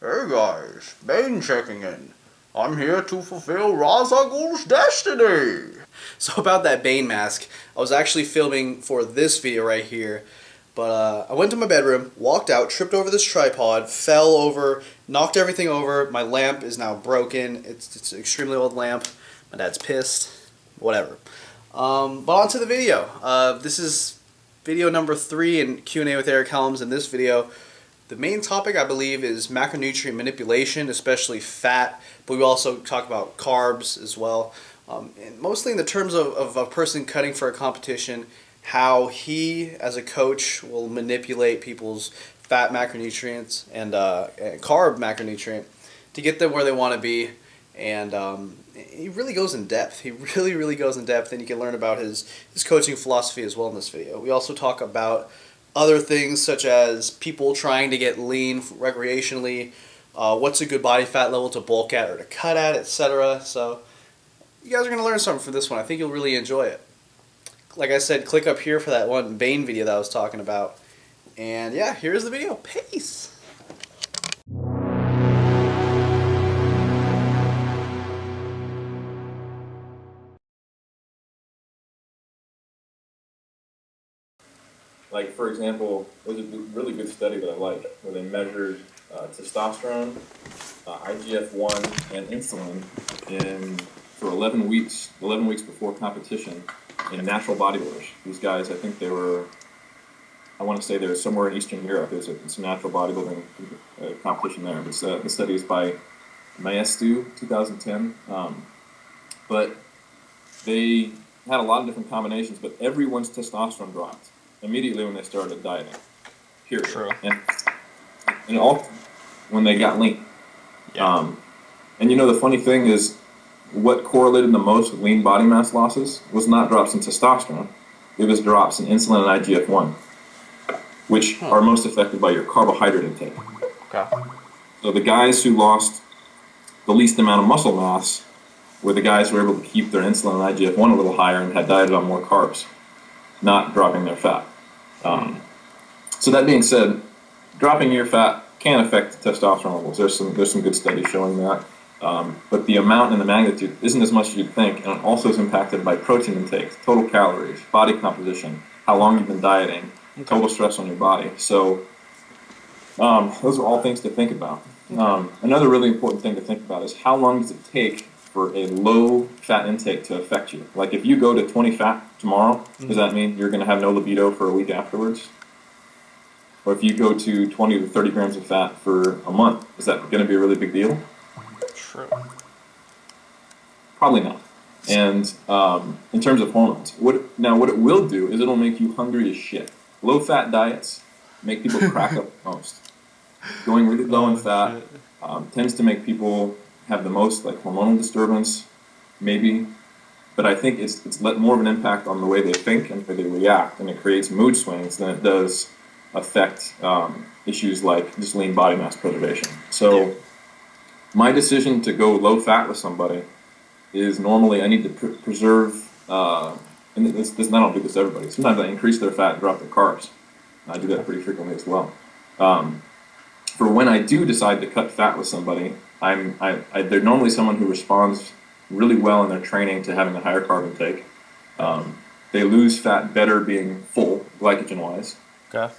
Hey guys, Bane checking in. I'm here to fulfill Ra's al Ghul's destiny. So about that Bane mask, I was actually filming for this video right here, but I went to my bedroom, walked out, tripped over this tripod, fell over, knocked everything over. My lamp is now broken. It's an extremely old lamp. My dad's pissed. Whatever. But on to the video. This is video number 3 in Q&A with Eric Helms. In this video, the main topic, I believe, is macronutrient manipulation, especially fat, but we also talk about carbs as well. And mostly in the terms of a person cutting for a competition, how he, as a coach, will manipulate people's fat macronutrients and carb macronutrient to get them where they want to be. And he really goes in depth. He really goes in depth, and you can learn about his coaching philosophy as well in this video. We also talk about other things such as people trying to get lean recreationally, what's a good body fat level to bulk at or to cut at, etc. So you guys are going to learn something for this one. I think you'll really enjoy it. Like I said, click up here for that one Bane video that I was talking about. And yeah, here's the video. Peace! Like, for example, there's a really good study that I like where they measured testosterone, IGF-1, and insulin for 11 weeks before competition in natural bodybuilders. These guys, I think they were, I want to say they were somewhere in Eastern Europe. There's a natural bodybuilding competition there. The study is by Maestu, 2010. But they had a lot of different combinations, but everyone's testosterone dropped immediately when they started dieting. Period. True. And all when they got lean. Yeah. And you know the funny thing is, what correlated the most with lean body mass losses was not drops in testosterone. It was drops in insulin and IGF-1, which are most affected by your carbohydrate intake. Okay. So the guys who lost the least amount of muscle mass were the guys who were able to keep their insulin and IGF-1 a little higher and had dieted on more carbs, not dropping their fat. So that being said, dropping your fat can affect testosterone levels. There's some good studies showing that. But the amount and the magnitude isn't as much as you'd think, and it also is impacted by protein intake, total calories, body composition, how long you've been dieting, total stress on your body. So those are all things to think about. Another really important thing to think about is how long does it take for a low fat intake to affect you? Like if you go to 20 fat tomorrow, does that mean you're going to have no libido for a week afterwards? Or if you go to 20 to 30 grams of fat for a month, is that going to be a really big deal? True. Probably not. And in terms of hormones, what it will do is it'll make you hungry as shit. Low-fat diets make people crack up the most. Going really low in fat tends to make people have the most like hormonal disturbance, maybe. But I think it's more of an impact on the way they think and the way they react, and it creates mood swings than it does affect issues like just lean body mass preservation. So my decision to go low fat with somebody is normally I need to preserve, and I don't do this to everybody. Sometimes I increase their fat and drop their carbs. I do that pretty frequently as well. For when I do decide to cut fat with somebody, they're normally someone who responds really well in their training to having a higher carb intake. They lose fat better being full, glycogen-wise. Okay.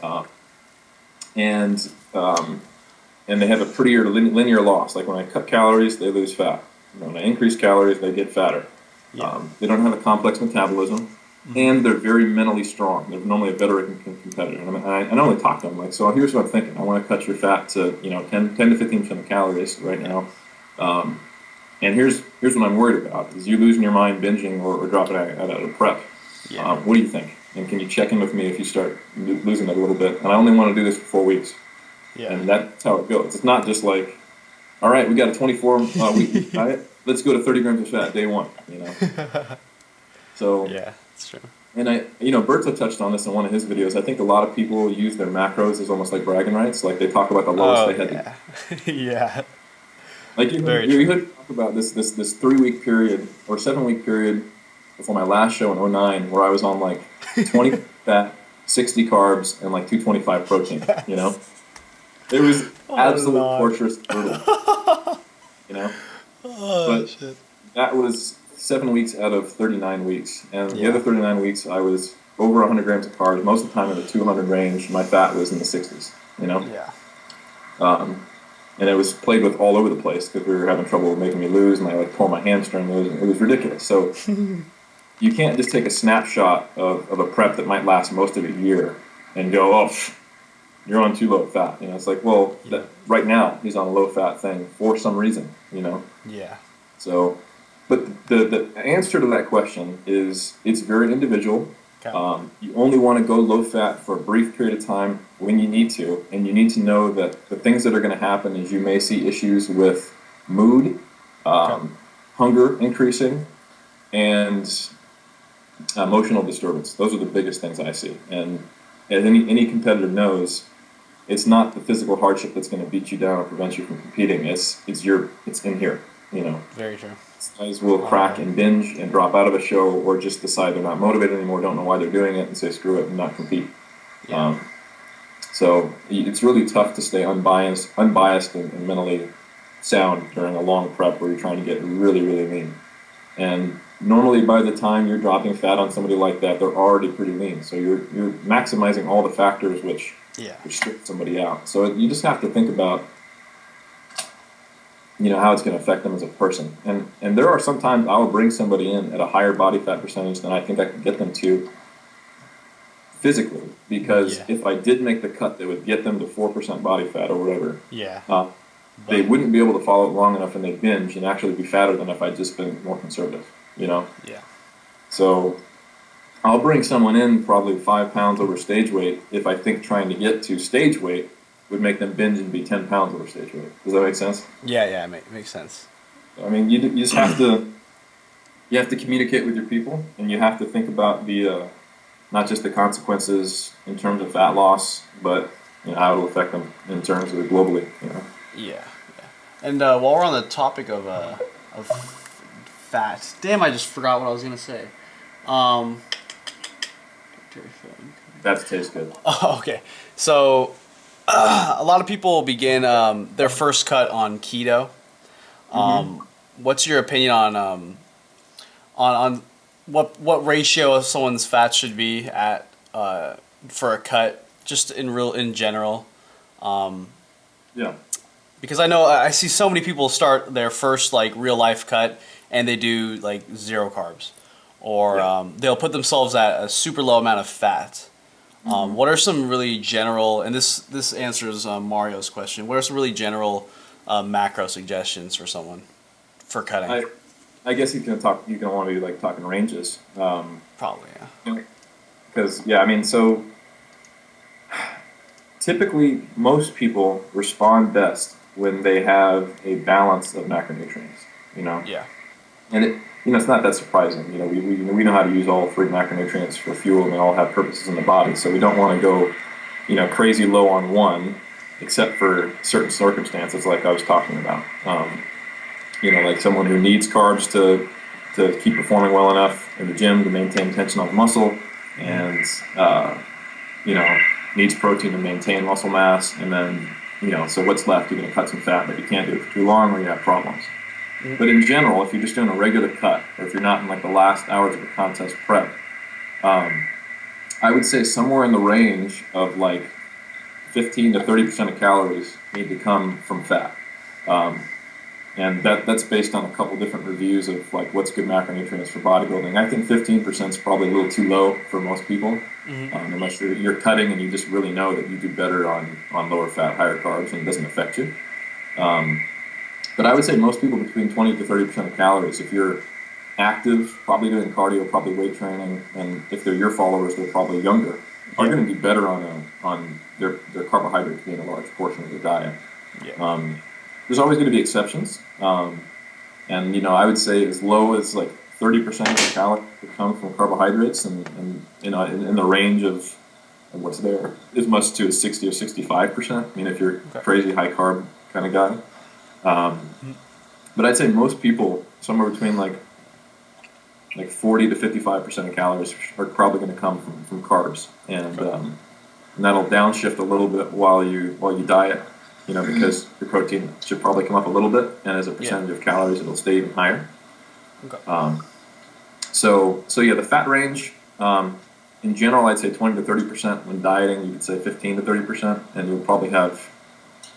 And they have a prettier linear loss. Like when I cut calories, they lose fat. When I increase calories, they get fatter. Yeah. They don't have a complex metabolism, and they're very mentally strong. They're normally a better competitor. And I normally talk to them like, so here's what I'm thinking. I want to cut your fat to 10 to 15% of calories right now. And here's what I'm worried about, is you losing your mind binging or dropping out of a prep. Yeah. What do you think? And can you check in with me if you start losing it a little bit? And I only want to do this for 4 weeks. Yeah. And that's how it goes. It's not just like, all right, we got a 24-week diet. Let's go to 30 grams of fat day one, So yeah, that's true. And Berto touched on this in one of his videos. I think a lot of people use their macros as almost like bragging rights. Like they talk about the lowest they had. Yeah. Like you heard talk about this 3-week period or 7-week period before my last show in 2009, where I was on like 20 fat, 60 carbs, and like 225 protein. It was absolute Lord. torturous, brutal. You know, Oh, but shit. that was 7 weeks out of 39 weeks, and the Yeah. other 39 weeks I was over 100 grams of carbs. Most of the time in the 200 range. My fat was in the 60s. You know. Yeah. And it was played with all over the place because we were having trouble making me lose, and I like tore my hamstring. It was ridiculous. So you can't just take a snapshot of a prep that might last most of a year and go, oh, you're on too low fat. You know, it's like, well, right now he's on a low fat thing for some reason. You know. Yeah. So, but the answer to that question is it's very individual. Okay. You only want to go low fat for a brief period of time when you need to, and you need to know that the things that are going to happen is you may see issues with mood, hunger increasing, and emotional disturbance. Those are the biggest things I see. And as any competitor knows, it's not the physical hardship that's going to beat you down or prevent you from competing. It's in here. You know. Very true. Guys will crack and binge and drop out of a show, or just decide they're not motivated anymore, don't know why they're doing it, and say screw it and not compete. Yeah. So it's really tough to stay unbiased and mentally sound during a long prep where you're trying to get really, really lean. And normally by the time you're dropping fat on somebody like that, they're already pretty lean. So you're maximizing all the factors which strip somebody out. So you just have to think about, you know, how it's going to affect them as a person. And there are sometimes I'll bring somebody in at a higher body fat percentage than I think I can get them to physically, because if I did make the cut that would get them to 4% body fat or whatever, they wouldn't be able to follow it long enough, and they'd binge and actually be fatter than if I'd just been more conservative, you know? Yeah. So I'll bring someone in probably 5 pounds over stage weight if I think trying to get to stage weight would make them binge and be 10 pounds over stage weight. Does that make sense? Yeah, it makes sense. I mean, you just have to communicate with your people, and you have to think about the not just the consequences in terms of fat loss, but how it'll affect them in terms of globally. You know. Yeah. And while we're on the topic of fat, damn, I just forgot what I was gonna say. That tastes good. Oh, okay. So a lot of people begin their first cut on keto. What's your opinion on what ratio of someone's fat should be at for a cut, just in general? Yeah. Because I know I see so many people start their first like real life cut and they do like 0 carbs, or they'll put themselves at a super low amount of fat. What are some really general, and this answers Mario's question, what are some really general macro suggestions for someone for cutting? I guess you can want to be like talking ranges. Probably, yeah. Because I mean, so typically most people respond best when they have a balance of macronutrients. You know. Yeah. And it's not that surprising. You know, we know how to use all 3 macronutrients for fuel, and they all have purposes in the body. So we don't want to go, crazy low on one, except for certain circumstances, like I was talking about. Like someone who needs carbs to keep performing well enough in the gym to maintain tension on the muscle, and needs protein to maintain muscle mass, and then so what's left? You're going to cut some fat, but you can't do it for too long, or you have problems. But in general, if you're just doing a regular cut, or if you're not in like the last hours of a contest prep, I would say somewhere in the range of like 15 to 30% of calories need to come from fat. And that's based on a couple different reviews of like what's good macronutrients for bodybuilding. I think 15% is probably a little too low for most people, unless you're cutting and you just really know that you do better on lower fat, higher carbs, and it doesn't affect you. But I would say most people between 20 to 30% of calories. If you're active, probably doing cardio, probably weight training, and if they're your followers, they're probably younger, are going to do better on their carbohydrate being a large portion of their diet. Yeah. There's always going to be exceptions, and I would say as low as like 30% of the calories would come from carbohydrates, and in the range of what's there, as much to as 60 or 65%. I mean, if you're a crazy high carb kind of guy. But I'd say most people, somewhere between like 40 to 55% of calories are probably going to come from carbs, and that'll downshift a little bit while you diet. because your protein should probably come up a little bit, and as a percentage of calories, it'll stay even higher. Okay. So yeah, the fat range, in general, I'd say 20 to 30%. When dieting, you could say 15 to 30%, and you'll probably have,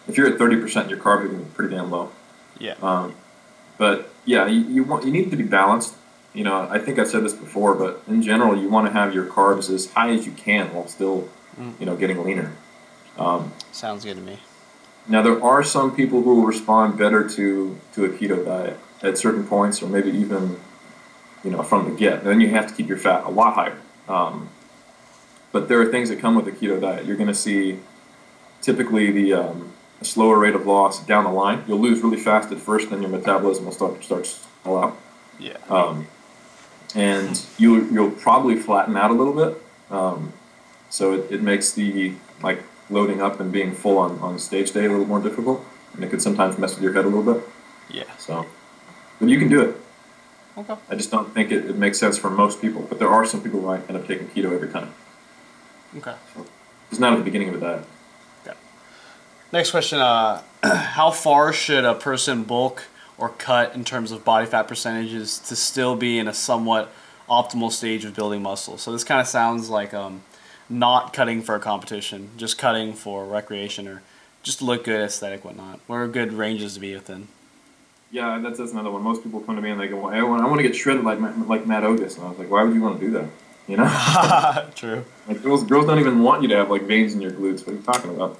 if you're at 30%, your carbs are going to be pretty damn low. Yeah. But yeah, you need to be balanced. I think I've said this before, but in general, you want to have your carbs as high as you can while still, getting leaner. Sounds good to me. Now, there are some people who will respond better to a keto diet at certain points, or maybe even, from the get. And then you have to keep your fat a lot higher. But there are things that come with a keto diet. You're going to see typically a slower rate of loss down the line. You'll lose really fast at first, then your metabolism will start to slow out. Yeah. And you'll probably flatten out a little bit. So it makes the loading up and being full on stage day a little more difficult, and it could sometimes mess with your head a little bit. Yeah. So, but you can do it. Okay. I just don't think it makes sense for most people, but there are some people who might end up taking keto every time. Okay. So it's not at the beginning of a diet. Okay. Next question, how far should a person bulk or cut in terms of body fat percentages to still be in a somewhat optimal stage of building muscle? So this kind of sounds like not cutting for a competition, just cutting for recreation or just to look good, aesthetic, whatnot. What are good ranges to be within? Yeah, that's another one. Most people come to me and they go, well, I want to get shredded like Matt Ogus. And I was like, why would you want to do that? True. Like girls don't even want you to have veins in your glutes. What are you talking about?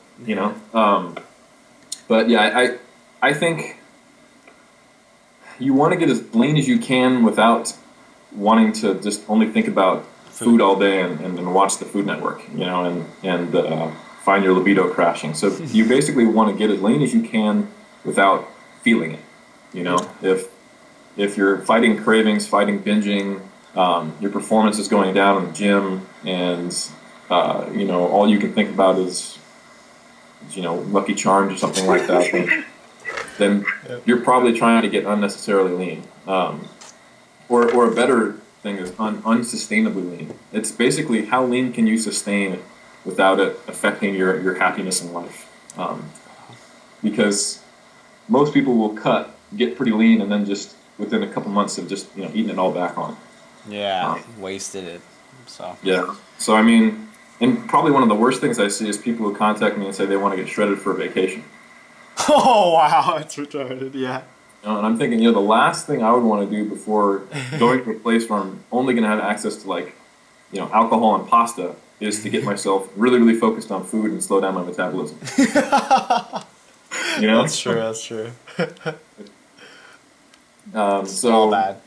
But yeah, I think you want to get as lean as you can without wanting to just only think about food all day and watch the Food Network, and find your libido crashing. So you basically want to get as lean as you can without feeling it. If you're fighting cravings, fighting binging, your performance is going down in the gym, and all you can think about is Lucky Charms or something like that, then you're probably trying to get unnecessarily lean. Or a better thing is unsustainably lean. It's basically how lean can you sustain without it affecting your happiness in life. Because most people will get pretty lean, and then just within a couple months of just eating it all back on. Yeah, wasted it. So yeah. So I mean, and probably one of the worst things I see is people who contact me and say they want to get shredded for a vacation. Oh wow, that's retarded. Yeah. And I'm thinking, the last thing I would want to do before going to a place where I'm only going to have access to alcohol and pasta is to get myself really, really focused on food and slow down my metabolism. That's true. That's true. So bad.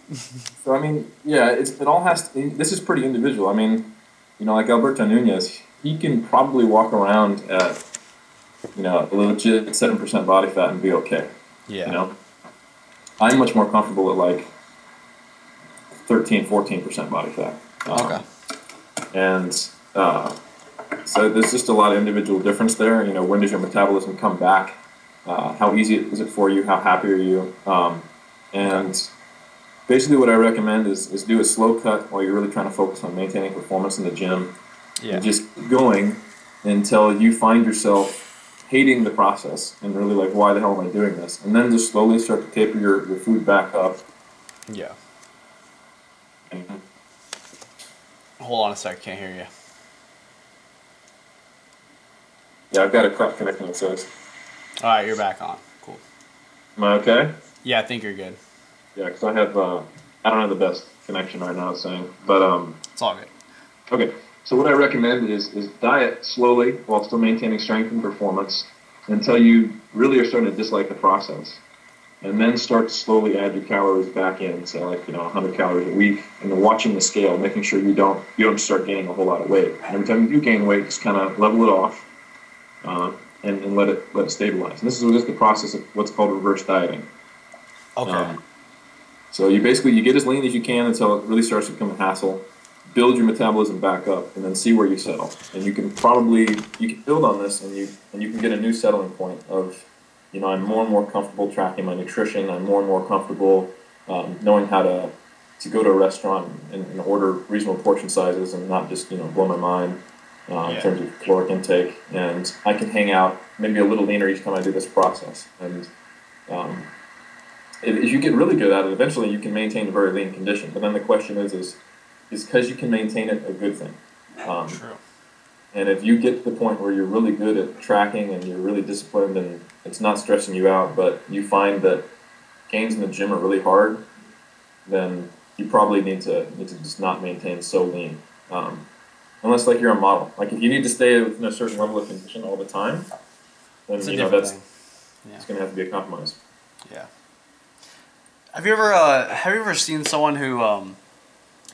So I mean, yeah, it all has to. This is pretty individual. I mean, like Alberto Nunez, he can probably walk around at a legit 7% body fat and be okay. Yeah. I'm much more comfortable at 13, 14% body fat. Okay. And so there's just a lot of individual difference there. When does your metabolism come back? How easy is it for you? How happy are you? And basically what I recommend is do a slow cut while you're really trying to focus on maintaining performance in the gym. Yeah. And just keep going until you find yourself hating the process and really why the hell am I doing this? And then just slowly start to taper your food back up. Yeah. Hold on a sec, can't hear you. Yeah, I've got a crap connection, it says. Alright, you're back on. Cool. Am I okay? Yeah, I think you're good. Yeah, because I don't have the best connection right now, it's saying. But, it's all good. Okay. So what I recommend is diet slowly while still maintaining strength and performance until you really are starting to dislike the process. And then start to slowly add your calories back in, say 100 calories a week, and then watching the scale, making sure you don't start gaining a whole lot of weight. And every time you do gain weight, just kind of level it off and let it stabilize. And this is just the process of what's called reverse dieting. Okay. So you get as lean as you can until it really starts to become a hassle. Build your metabolism back up, and then see where you settle. And you can build on this, and you can get a new settling point of, I'm more and more comfortable tracking my nutrition. I'm more and more comfortable knowing how to go to a restaurant and order reasonable portion sizes and not just blow my mind. in terms of caloric intake, and I can hang out maybe a little leaner each time I do this process. And if you get really good at it, eventually you can maintain a very lean condition. But then the question is because you can maintain it a good thing? True. And if you get to the point where you're really good at tracking and you're really disciplined and it's not stressing you out, but you find that gains in the gym are really hard, then you probably need to just not maintain so lean. Unless like you're a model. Like if you need to stay within a certain level of condition all the time, then It's a you know different that's thing. it's going to have to be a compromise. Yeah. Have you ever seen someone who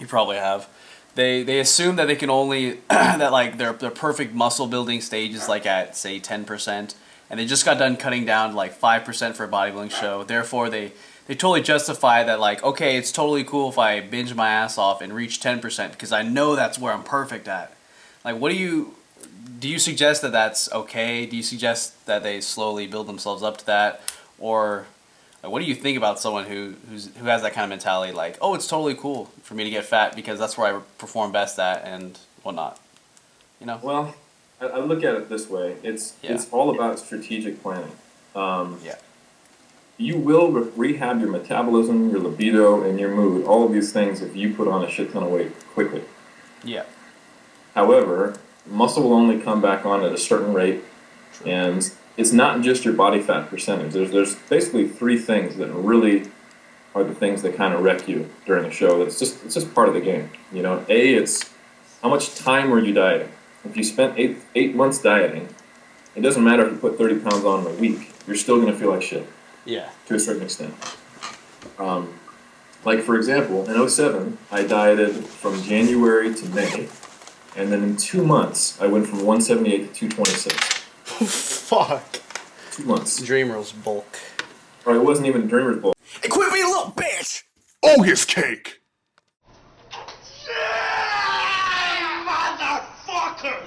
you probably have? They assume that they can only that like their perfect muscle building stage is like at say 10%, and they just got done cutting down to like 5% for a bodybuilding show. Therefore, they totally justify that like, okay, it's totally cool if I binge my ass off and reach 10% because I know that's where I'm perfect at. Like, do you suggest that that's okay? Do you suggest that they slowly build themselves up to that, or like, what do you think about someone who has that kind of mentality? Like, oh, it's totally cool for me to get fat because that's where I perform best at and whatnot. You know? Well, I look at it this way. It's all about strategic planning. You will rehab your metabolism, your libido, and your mood, all of these things, if you put on a shit ton of weight quickly. Yeah. However, muscle will only come back on at a certain rate, and it's not just your body fat percentage. There's basically three things that really are the things that kind of wreck you during a show. It's just part of the game. You know, it's how much time were you dieting? If you spent eight months dieting, it doesn't matter if you put 30 pounds on in a week. You're still going to feel like shit. Yeah. To a certain extent. Like for example, in 2007, I dieted from January to May, and then in 2 months, I went from 178 to 226. Fuck. 2 months. Dreamer's bulk. Or it wasn't even Dreamer's bulk. Hey, quit being a little bitch! Ogus cake! Yeah, motherfucker!